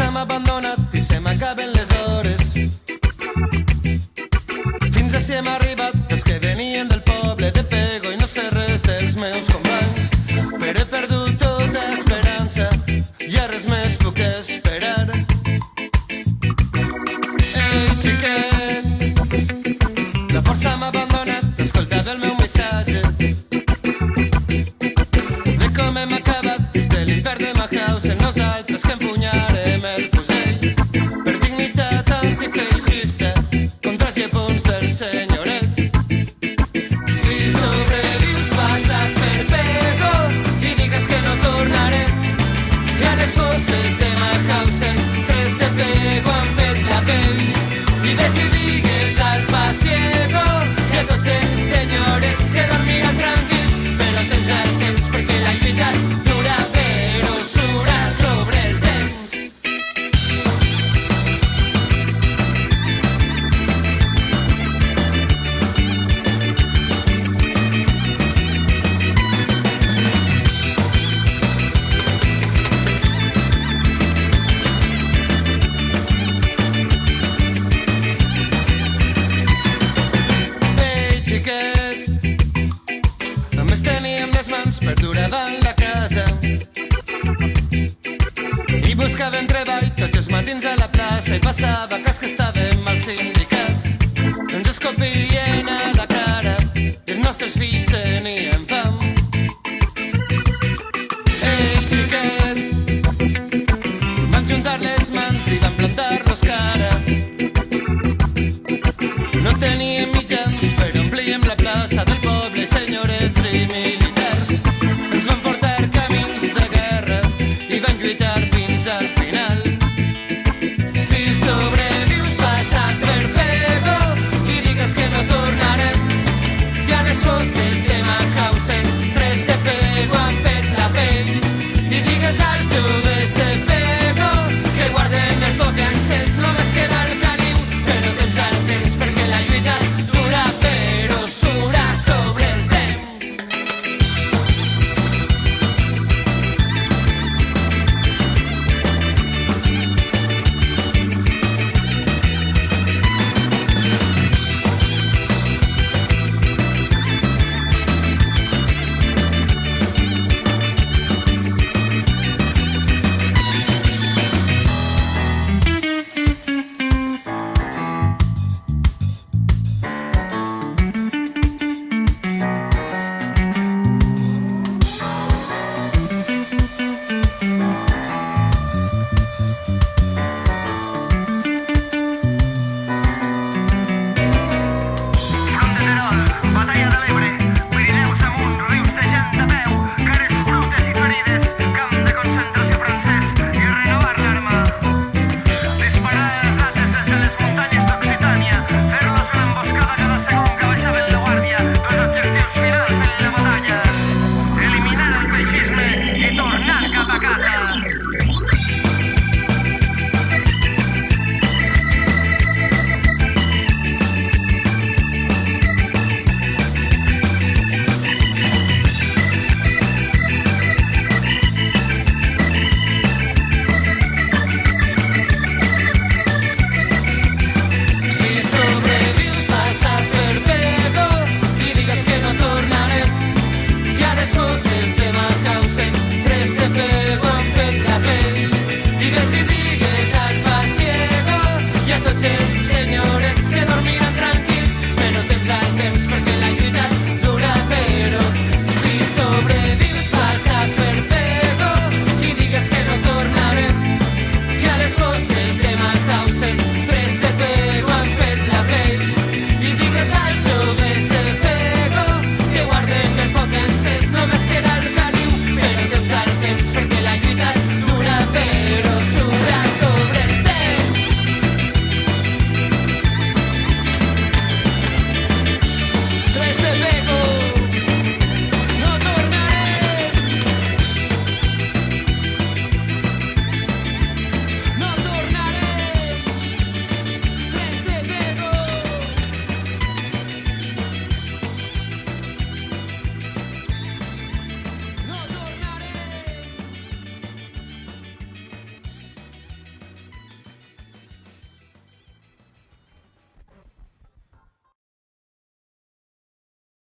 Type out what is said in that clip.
força m'ha abandonat i se m'acaben les hores. Fins ací hem arribat els que venien del poble de Pego i no sé res dels meus companys, però he perdut tota esperança, ja res més puc esperar. Ei, xiquet, la força m'ha abandonat, escoltava el meu missatge de com hem acabat dins de l'infern de Mauthausen, nosaltres que empunyarem el fusell per dignitat antifeixista contra els llepunts del senyoret. Si sobrevius passat per Pego i digues que no tornarem, i a les fosses de Mauthausen tres de Pego han fet la pell, i ves i digues al pasiego i a tots els senyorets que dormiran tranquils, però temps al temps perquè la lluita és dura però sura sobre el temps. Ei, xiquet, només teníem les mans per dur avant la casa i buscàvem treball tots els matins a la plaça, i passava que els que estàvem al sindicat ens escopien a la cara i els nostres fills tenien fam. Ei, xiquet, vam juntar les mans i vam plantar-nos cara. No teníem mitjans, però omplíem la plaça del poble, senyorets i militars. Ens van portar camins de guerra i van lluitar fins al final. Si sobrevius passat per Pego i digues que no tornarem, i a les fosses de Mauthausen